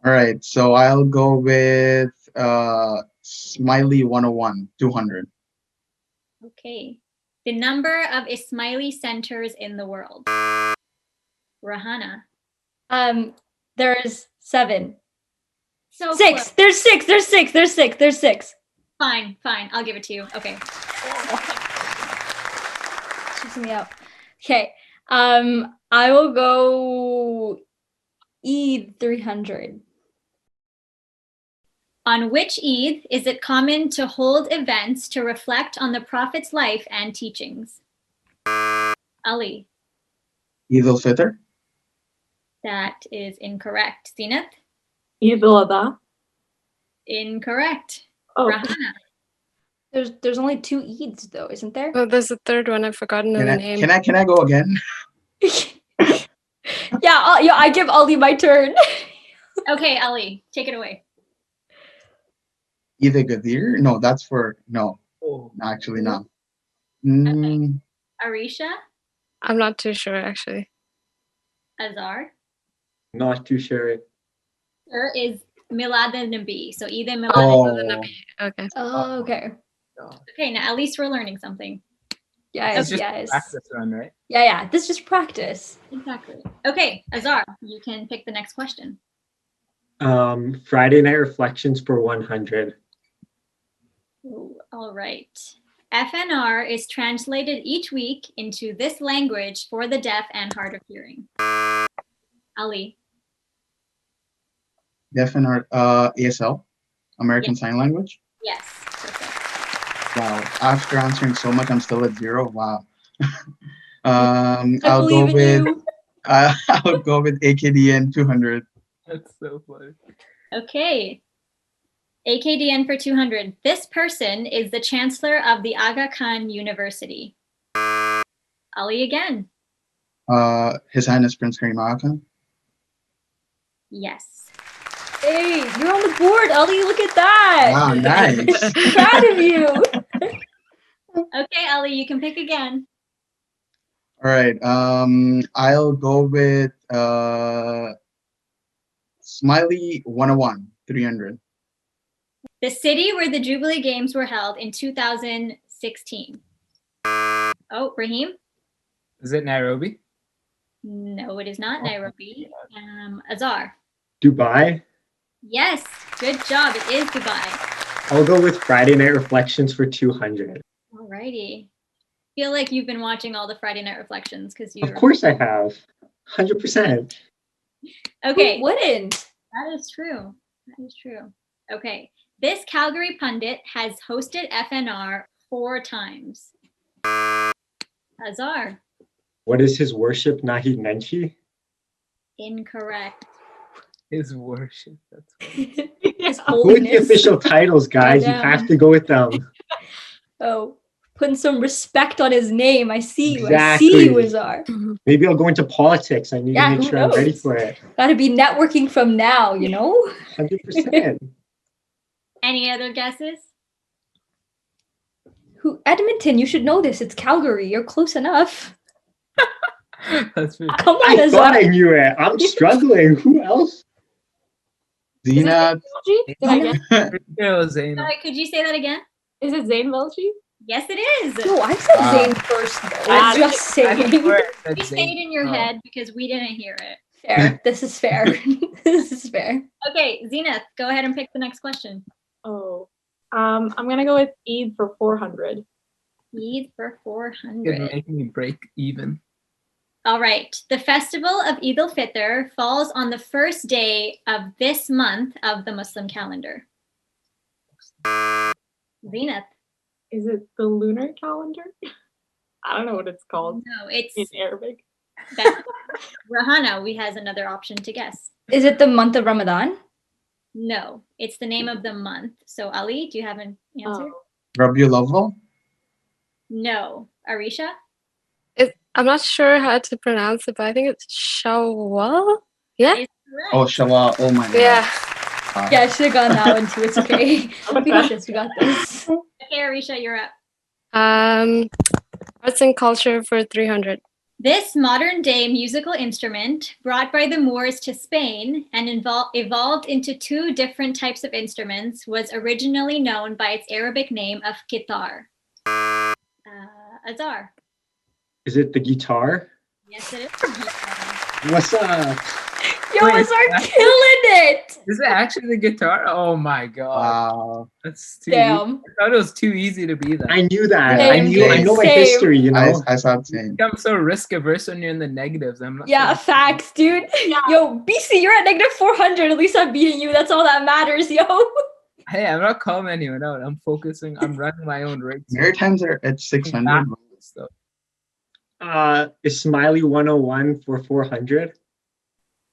All right, so I'll go with Smiley 101, 200. Okay. The number of Ismaili centers in the world. Rahana. There's 7. So 6. close. There's 6. There's 6. There's 6. There's 6. Fine. I'll give it to you. Okay. Shoots me up. Okay. I will go Eid 300. On which Eid is it common to hold events to reflect on the Prophet's life and teachings? Ali. Eid al-Fitr. That is incorrect. Zenith? Eid al-Adha. Incorrect. Oh. Rahana. There's only 2 Eids though, isn't there? Oh, there's a third one. I've forgotten the name. Can I go again? Yeah, I give Ali my turn. Okay, Ali, take it away. Either Gadir? No, that's for no. Actually, no. Mm, Arisha? I'm not too sure actually. Azar? Not too sure. There is Milad al-Nabi. So either Milad oh, Okay. Oh, okay. Okay, now at least we're learning something. Yes, It's just a yes. practice run, right? Yeah. This is just practice. Exactly. Okay, Azar, you can pick the next question. Friday Night Reflections for 100. Ooh, all right. FNR is translated each week into this language for the deaf and hard of hearing. Ali. Deaf and hard, ASL, American Yes. Sign Language. Yes. Perfect. Wow. After answering so much, I'm still at 0. Wow. I I'll go believe in with you. I'll go with AKDN 200. That's so funny. Okay. AKDN for 200. This person is the chancellor of the Aga Khan University. Ali again. His Highness Prince Karim Aga Khan. Yes. Hey, you're on the board, Ali. Look at that. Wow, nice. Proud of you. Okay, Ali, you can pick again. All right. I'll go with Smiley 101 300. The city where the Jubilee Games were held in 2016. Oh, Raheem? Is it Nairobi? No, it is not Nairobi. Azar. Dubai. Yes, good job. It is Dubai. I'll go with Friday Night Reflections for 200. Alrighty. Feel like you've been watching all the Friday Night Reflections because you. Of course I have. 100%. Okay. Who wouldn't? That is true. That is true. Okay. This Calgary pundit has hosted FNR 4 times. Azar. What is his worship, Nahid Nenchi? Incorrect. His worship. That's funny. His Go with the holiness. official titles, guys. You Damn. have to go with them. Oh, putting some respect on his name. I see you. I Exactly. see you, Azar. Maybe I'll go into politics. I need Yeah, to make who sure I'm ready knows? for it. Gotta be networking from now, you know? 100%. Any other guesses? Who? Edmonton, you should know this. It's Calgary. You're close enough. That's pretty. Come on, I Azar. thought I knew it. I'm struggling. Who else? Zina. Did I guess? Zayn. Sorry, could you say that again? Is it Zayn Velji? Yes, it is. No, I said Wow. Zane first, though. Ah, I'm just saying. You stayed in your head because we didn't hear it. Fair. This is fair. This is fair. Okay, Zenith, go ahead and pick the next question. Oh. I'm gonna go with Eid for 400. Eid for Could 400. make me break even. All right. The festival of Eid al-Fitr falls on the first day of this month of the Muslim calendar. Zenith. Is it the lunar calendar? I don't know what it's called No, it's in Arabic. Rahana. We has another option to guess. Is it the month of Ramadan? No, it's the name of the month. So Ali, do you have an answer? Rabiul Awwal. No. Arisha? I'm not sure how to pronounce it, but I think it's Shawwal. Yeah. Is correct. Oh, Shawwal. Oh my God. Yeah. Yeah, I should have gone that one too. It's okay. We got this. We got this. Okay, Arisha, you're up. Arts and culture for 300. This modern day musical instrument, brought by the Moors to Spain and evolved into 2 different types of instruments, was originally known by its Arabic name of kitar. Azar. Is it the guitar? Yes, it is. What's up? Yo, Wait, Azar killing it. Is it actually the guitar? Oh my god. Wow. That's too Damn. I thought it was too easy to be that. I knew that. Same, I know my same. history, you know? I saw it saying. I'm so risk averse when you're in the negatives. I'm not Yeah, facts, dude. Yo, BC, you're at negative 400. At least I'm beating you. That's all that matters, yo. Hey, I'm not calling anyone out. I'm focusing. I'm running my own race. Maritimes are at 600. So, Ismaili 101 for 400.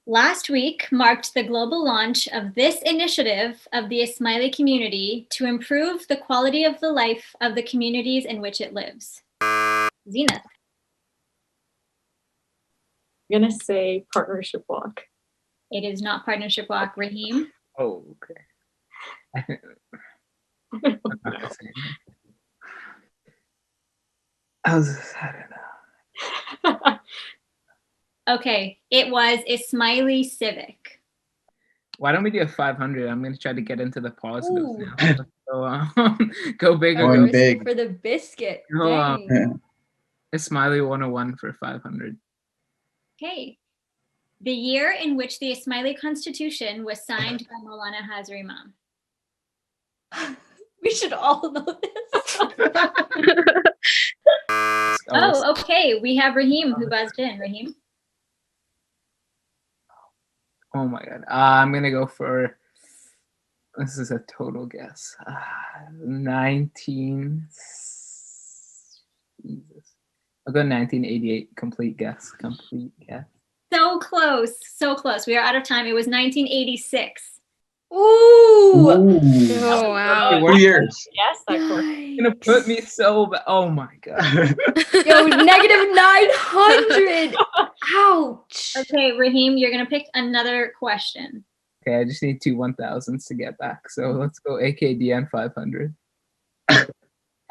Last week marked the global launch of this initiative of the Ismaili community to improve the quality of the life of the communities in which it lives. Zenith. I'm gonna say partnership walk. It is not partnership walk. Raheem. oh, okay. I'm not gonna say anything. I don't know. Okay, it was Ismaili Civic. Why don't we do a 500? I'm going to try to get into the positives Ooh. now. So, go big or Going go big. For the biscuit. No, Dang. Ismaili 101 for 500. Okay. The year in which the Ismaili Constitution was signed by Maulana Hazar Imam. We should all know this. Oh, okay. We have Raheem who buzzed in. Raheem? Oh my god. I'm gonna go for. This is a total guess. 19. Jesus. I'll go 1988. Complete guess. Complete guess. So close. So close. We are out of time. It was 1986. Ooh. Oh wow. 2 years. Yes, that correct. You're gonna put me so bad. Oh my god. Yo, negative 900. Ouch. Okay, Raheem, you're going to pick another question. Okay, I just need 2 1000s to get back. So let's go AKDN 500.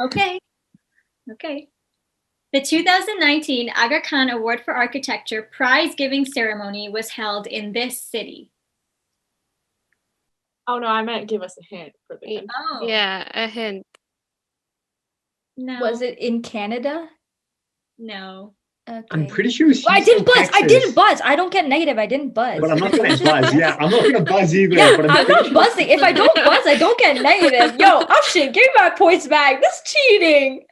Okay. Okay. The 2019 Aga Khan Award for Architecture prize-giving ceremony was held in this city. Oh no, I meant give us a hint for the hint. Oh. Yeah, a hint. No. Was it in Canada? No. Okay. I'm pretty sure it was I didn't Houston, buzz. I Texas. didn't buzz. I don't get negative. I didn't buzz. But I'm not gonna buzz. Yeah, I'm not gonna buzz either. Yeah, but I'm not buzzing. If I don't buzz, I don't get negative. Yo, oh shit, give me my points back. That's cheating.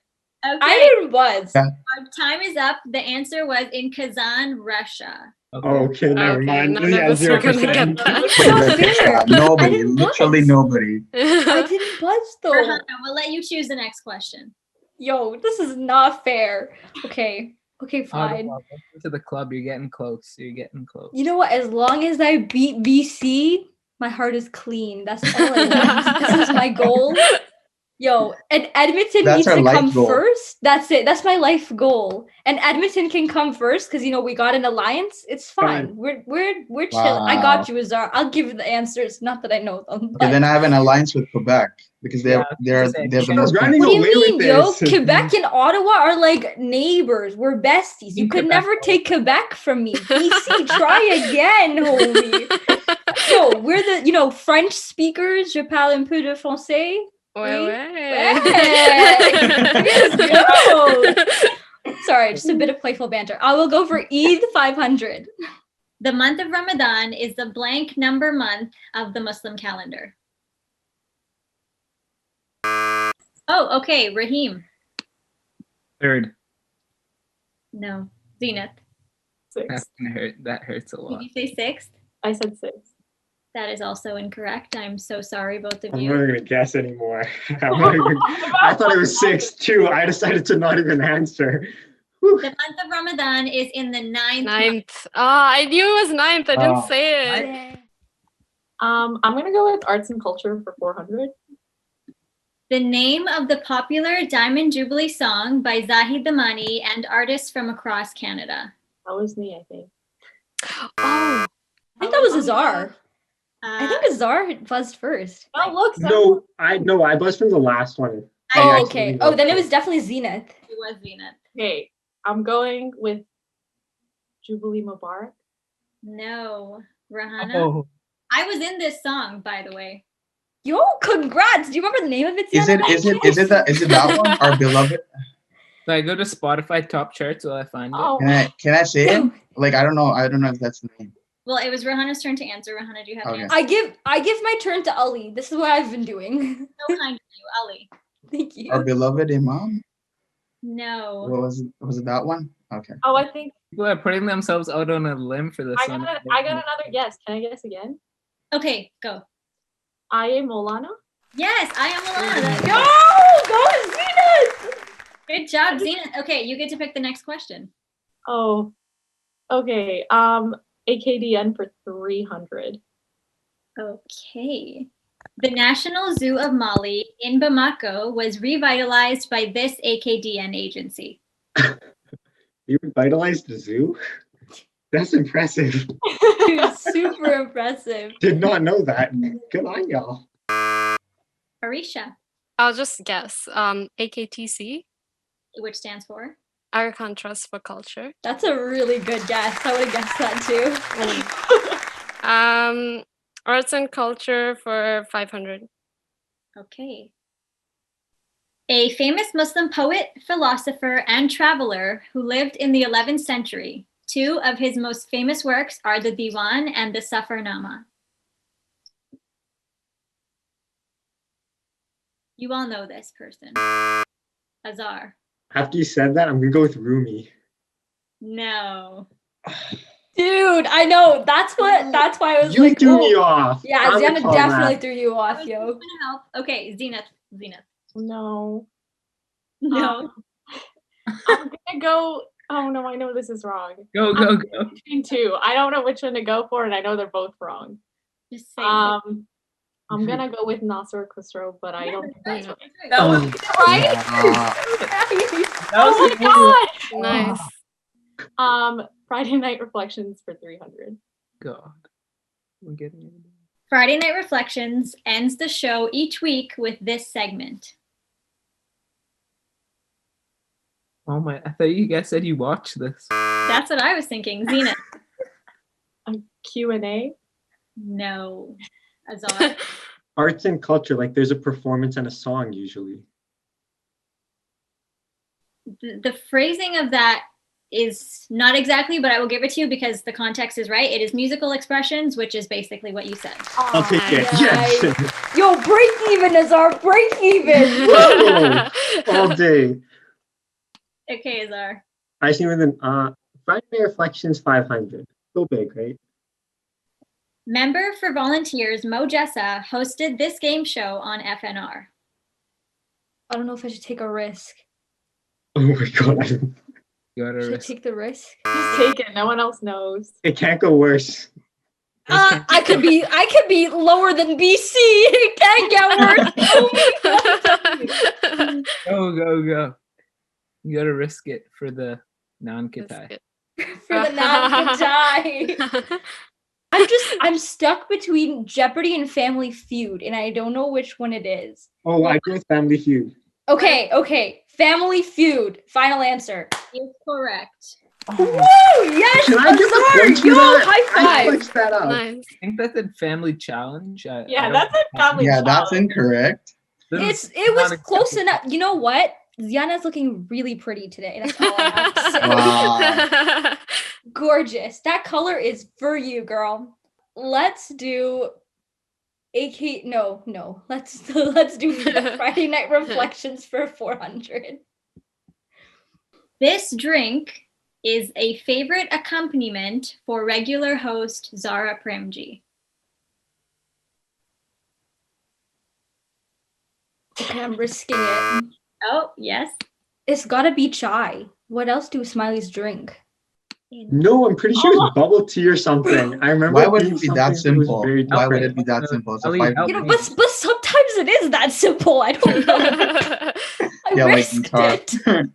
Okay. I didn't buzz. Our time is up. The answer was in Kazan, Russia. Okay, never mind. none of Yeah, us were gonna get 0%. that. Nobody, didn't literally buzz. nobody. I didn't buzz though. Rahana, we'll let you choose the next question. Yo, this is not fair. Okay. Okay, fine. Welcome to the club. You're getting close. You're getting close. You know what? As long as I beat BC, my heart is clean. That's all I want. This is my goal. Yo, and Edmonton That's needs our to life come goal. first. That's it. That's my life goal. And Edmonton can come first because we got an alliance. It's fine. We're chill. I got you, Azar. I'll give you the answers. Not that I know them. Okay, then I have an alliance with Quebec because they have they have the most. What do you mean, yo? Quebec and Ottawa are like neighbors. We're besties. You could never take Quebec from me. BC, try again, homie. Yo, we're the French speakers. Je parle un peu de français. Ouais, ouais. Let's go. Sorry, just a bit of playful banter. I will go for Eid 500. The month of Ramadan is the blank number month of the Muslim calendar. Oh, okay, Raheem. 3rd. No, Zenith. That's gonna hurt. That hurts a lot. Did you say 6th? I said 6. That is also incorrect. I'm so sorry, both of I'm you. not even gonna guess anymore. I thought it was 6 too. I decided to not even answer. The month of Ramadan is in the 9th. 9th. I knew it was 9th. I didn't say it. I'm gonna go with arts and culture for 400. The name of the popular Diamond Jubilee song by Zahid Damani and artists from across Canada. That was me, I think. Oh, I think that was Azar. I think Azar buzzed first. Oh, look. No, I buzzed from the last one. Oh, okay. Oh, then it was definitely Zenith. It was Zenith. Okay, I'm going with Jubilee Mubarak. No, Rahana. Oh. I was in this song, by the way. Yo, congrats! Do you remember the name of it? Is it that one? Our beloved. So I go to Spotify top charts. Will I find it? Can I say it? Like I don't know if that's the name. Well, it was Rahana's turn to answer. Rahana, do you have an Okay. answer? I give my turn to Ali. This is what I've been doing. So kind of you, Ali. Thank you. Our beloved Imam. No. What was it? Was it that one? Okay. Oh, I think People are putting themselves out on a limb for this I one. got another guess. Can I guess again? Okay, go. I am Molana. Yes, I am Alana. Go, Zenith! Good job, Zenith. Okay, you get to pick the next question. Oh, okay. AKDN for 300. Okay. The National Zoo of Mali in Bamako was revitalized by this AKDN agency. You revitalized the zoo? That's impressive. Super impressive. Did not know that. Good on y'all. Arisha, I'll just guess. AKTC, which stands for? Arakan Trust for Culture. That's a really good guess. I would have guessed that too. Arts and culture for 500. Okay. A famous Muslim poet, philosopher, and traveler who lived in the 11th century. 2 of his most famous works are the Diwan and the Safarnama. You all know this person. Azar. After you said that, I'm gonna go with Rumi. No. Dude, I know. That's why I was You like, threw me off. Yeah, I'm Ziyana calling definitely that. threw you off, I was yo. gonna help. Okay, Zenith. No. No. I'm gonna go. Oh no, I know this is wrong. Go. Between two. I don't know which one to go for, and I know they're both wrong. Just say I'm gonna go with Nasser Khosrow, but I don't think that's right. That was Right? That was Oh my god! Nice. Friday Night Reflections for 300. God. We're getting it. Friday Night Reflections ends the show each week with this segment. Oh my! I thought you guys said you watched this. That's what I was thinking. Zenith. A Q&A? No. Azar. Arts and culture, like there's a performance and a song usually. The phrasing of that is not exactly, but I will give it to you because the context is right. It is musical expressions, which is basically what you said. I'll take it. Yes. Yo, break even, Azar. Break even. Whoa! All day. Okay, Azar. I see within Friday Night Reflections 500. Go big, right? Member for Volunteers Mo Jessa hosted this game show on FNR. I don't know if I should take a risk. Oh my god. Should I take the risk? Just take it. No one else knows. It can't go worse. I could be lower than BC. It can't get worse. Go. You gotta risk it for the non-Katai. For the non-Katai. I'm stuck between Jeopardy and Family Feud, and I don't know which one it is. Oh, I go with Family Feud. Okay. Family Feud. Final answer. Is correct. Woo! Yes! Can I get the Azar! points for Yo, that? high I five! switched that up. I think that's a family challenge. Yeah, that's a family Yeah, challenge. that's incorrect. It was close enough. You know what? Ziyana's looking really pretty today. That's all I have to say. Wow. Gorgeous. That color is for you, girl. Let's do no. Let's do the Friday Night Reflections for 400. This drink is a favorite accompaniment for regular host Zara Premji. Okay, I'm risking it. Oh, yes. It's gotta be chai. What else do Ismailis drink? No, I'm pretty sure it's bubble tea or something. I remember. Why would it be that something was simple? very Why would different. it be that simple? It's a Ali, 5. help You know, me. but sometimes it is that simple. I don't know. I Yeah, like risked guitar. it.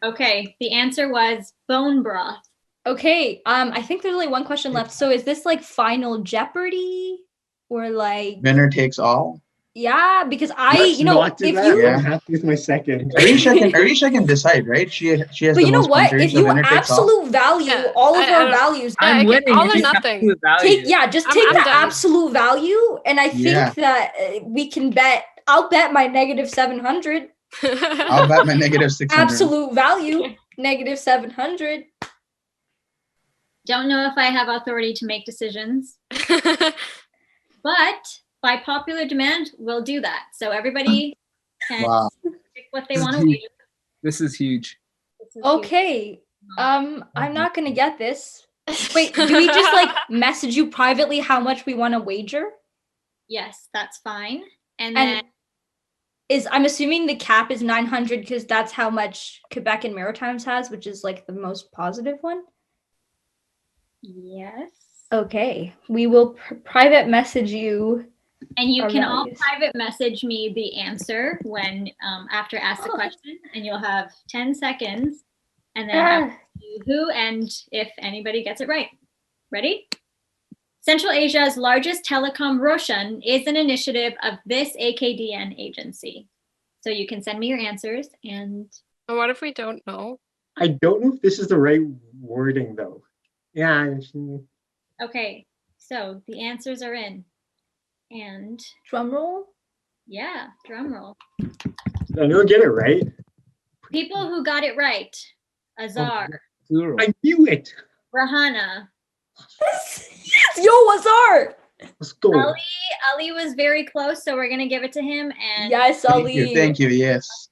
Okay, the answer was bone broth. Okay, I think there's only one question left. So is this like Final Jeopardy or like Winner takes all. yeah? Because Let's not do if that. you Yeah. I'm happy with my second. Arisha can decide, right? She has but the you know most what? countries, If the you winner takes all. absolute value all of our values, I'm winning. all You or just have nothing. to value take it. just I'm take the done. absolute value, and I think Yeah. that we can bet. I'll bet my negative 700. I'll bet my negative 600. Absolute value negative 700. Don't know if I have authority to make decisions, but by popular demand, we'll do that. So everybody can Wow. pick what they This want is to huge. wager. This is huge. This is huge. Okay. I'm not gonna get this. Wait, do we just like message you privately how much we want to wager? Yes, that's fine. And And then I'm assuming the cap is 900 because that's how much Quebec and Maritimes has, which is like the most positive one. yes. Okay, we will private message you. And you our can all values. private message me the answer when after ask the question, and you'll have 10 seconds, and then I'll tell you who and if anybody gets it right. Ready? Central Asia's largest telecom Roshan is an initiative of this AKDN agency. So you can send me your answers, and What if we don't know? I don't know if this is the right wording though. Yeah. okay, so the answers are in. And Drum roll. yeah, drum roll. I know, get it right. People who got it right: Azar, Plural. I knew it. Rahana, Yes, yo, Azar. Let's go. Ali was very close, so we're gonna give it to him. And Yes, Ali. Thank you. Yes.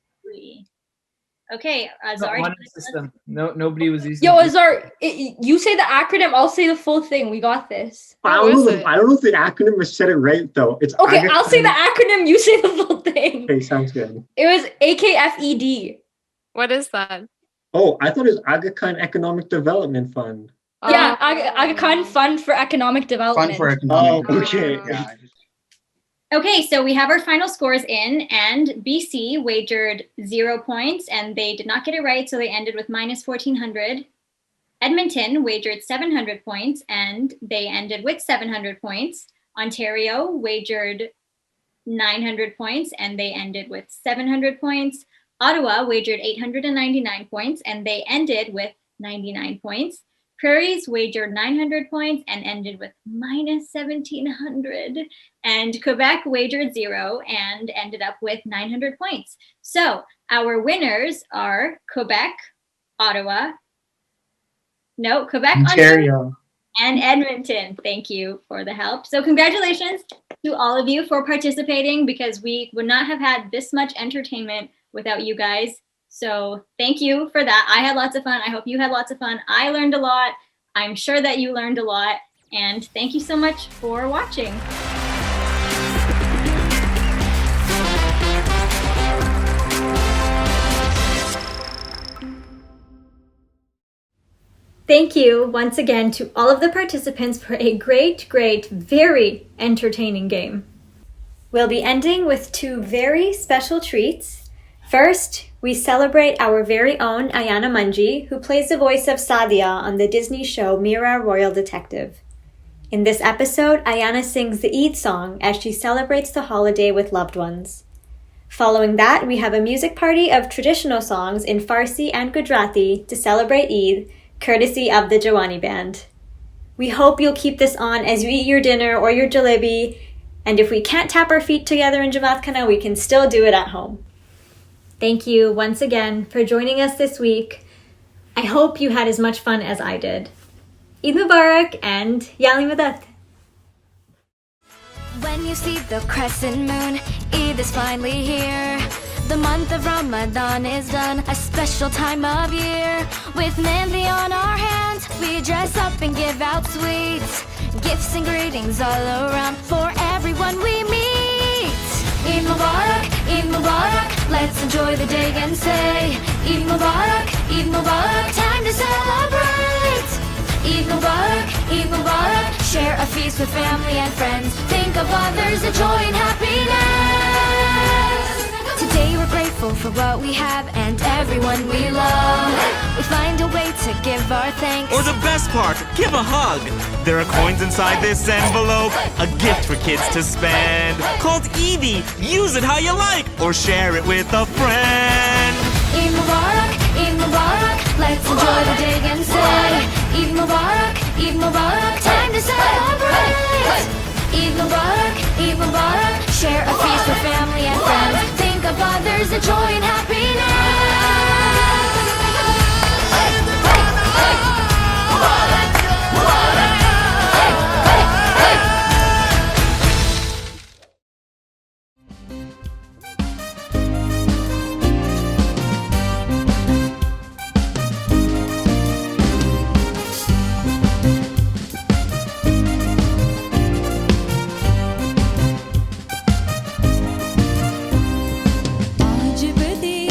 Okay, The Azar. honor system. No, nobody was using. Yo, Azar, you say the acronym, I'll say the full thing. We got this. I don't know if the acronym was said it right though. It's Okay, Aga I'll say the Khan. acronym, you say the full thing. Okay, sounds good. It was AKFED. What is that? Oh, I thought it was Aga Khan Economic Development Fund. Yeah, Aga Khan Fund for Economic Development. Okay. Okay, so we have our final scores in, and BC wagered 0 points, and they did not get it right, so they ended with minus 1,400. Edmonton wagered 700 points, and they ended with 700 points. Ontario wagered 900 points, and they ended with 700 points. Ottawa wagered 899 points, and they ended with 99 points. Prairies wagered 900 points and ended with minus 1,700. And Quebec wagered 0 and ended up with 900 points. So our winners are Quebec, Ontario, and Edmonton. Thank you for the help. So congratulations to all of you for participating, because we would not have had this much entertainment without you guys. So thank you for that. I had lots of fun. I hope you had lots of fun. I learned a lot. I'm sure that you learned a lot. And thank you so much for watching. Thank you once again to all of the participants for a great, very entertaining game. We'll be ending with 2 very special treats. First, we celebrate our very own Ayana Manji, who plays the voice of Sadia on the Disney show Mira Royal Detective. In this episode, Ayana sings the Eid song as she celebrates the holiday with loved ones. Following that, we have a music party of traditional songs in Farsi and Gujarati to celebrate Eid, courtesy of the Jawani band. We hope you'll keep this on as you eat your dinner or your jalebi, and if we can't tap our feet together in Jamaat Khana, we can still do it at home. Thank you once again for joining us this week. I hope you had as much fun as I did. Eid Mubarak and Yali Madat. When you see the crescent moon, Eid is finally here. The month of Ramadan is done, a special time of year. With mehndi on our hands, we dress up and give out sweets. Gifts and greetings all around for everyone we meet. Eid Mubarak, Eid Mubarak, let's enjoy the day and say Eid Mubarak, Eid Mubarak, time to celebrate. Eid Mubarak, Eid Mubarak, share a feast with family and friends. Think of others, the joy and happiness. Today we're grateful for what we have and everyone we love. We find a way to give our thanks. Or the best part, give a hug. There are coins inside this envelope, a gift for kids to spend. Called Eidi, use it how you like, or share it with a friend. Eid Mubarak, Eid Mubarak, let's enjoy the day and say Eid Mubarak, Eid Mubarak, time to celebrate. Eid Mubarak, Eid Mubarak, share a feast with family and friends. Think of others, the joy and आज बदी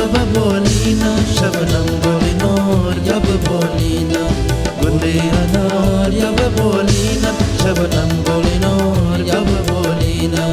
yab bolina shabnam golinor yab bolina gule anar yab bolina shabnam golinor yab bolina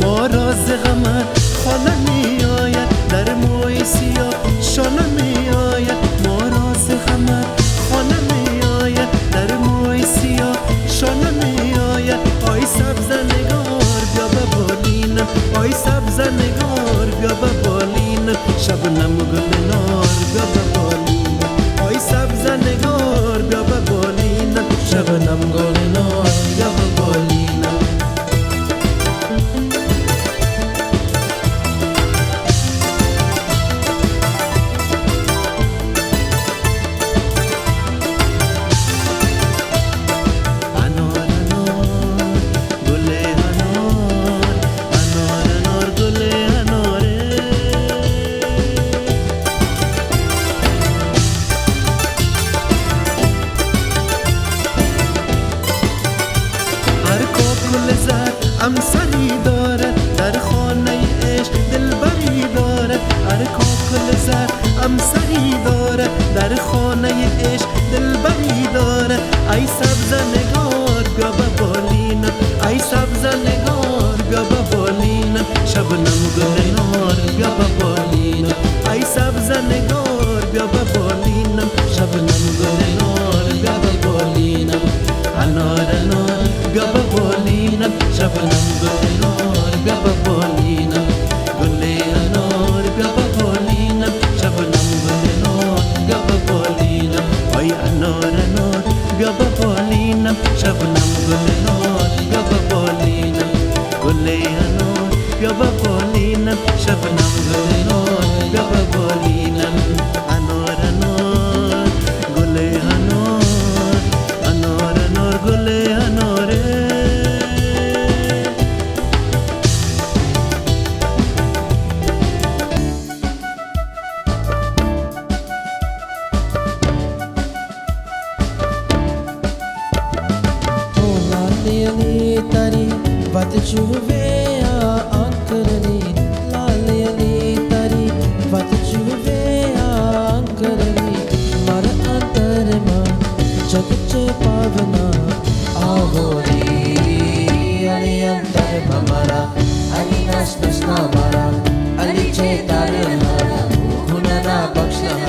moraz ghamat khana miyayat dar moy siya shona miyayat moraz ghamat khana miyayat dar moy siya shona miyayat ay sabza negar yab bolina ay sabza negar yab bolina shabnam golinor yab bolina ay sabza negar yab bolina shabnam golinor yab bolina امسری داره در خانه عشق دلبری داره هر کاکل زر امسری داره در خانه عشق دلبری داره ای سبز نگار بیا به بالینم ای سبز نگار بیا به بالینم شبنم گلنار بیا به بالینم ای سبز نگار بیا به بالینم شبنم گلنار بیا به بالینم انار انار بیا به بالینم شبنم گلنار بیا به بالینم گل انار بیا به بالینم شبنم گلنار بیا به بالینم ای انار انار بیا به بالینم شبنم گلنار بیا به بالینم گل انار بیا به بالینم شبنم گلنار بیا به بالینم انار انار گل انار انار انار گل اناره vat chuvea ankarani lale ali tari vat chuvea ankarani mar antarma jagche pavana ahori ali antar mamara ali nas nasna mara ali che tarana gunana bakshna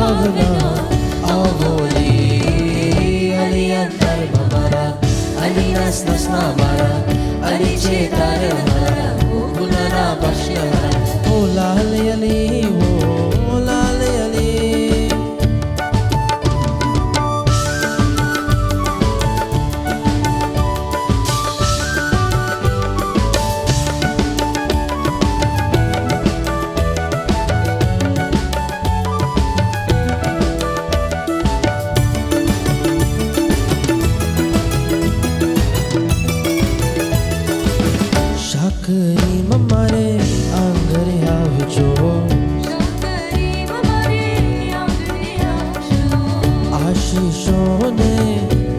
Pavana avoli ali antar mamara ali nas nasna mara ali chetara mara gunana bashna o lale ali o lale ali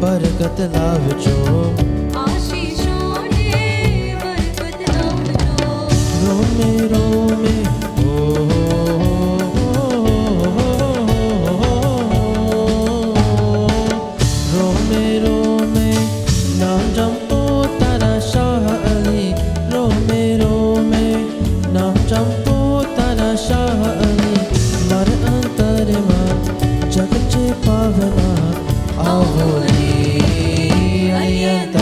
बरकत लावजो आशीषों ने बरकत लावजो रोमे रोमे ओ रोमे रोमे नाम जपो तारा शाह अली रोमे रोमे नाम जपो तारा शाह अली मर अंतरमा जगचे पावना आवली ayata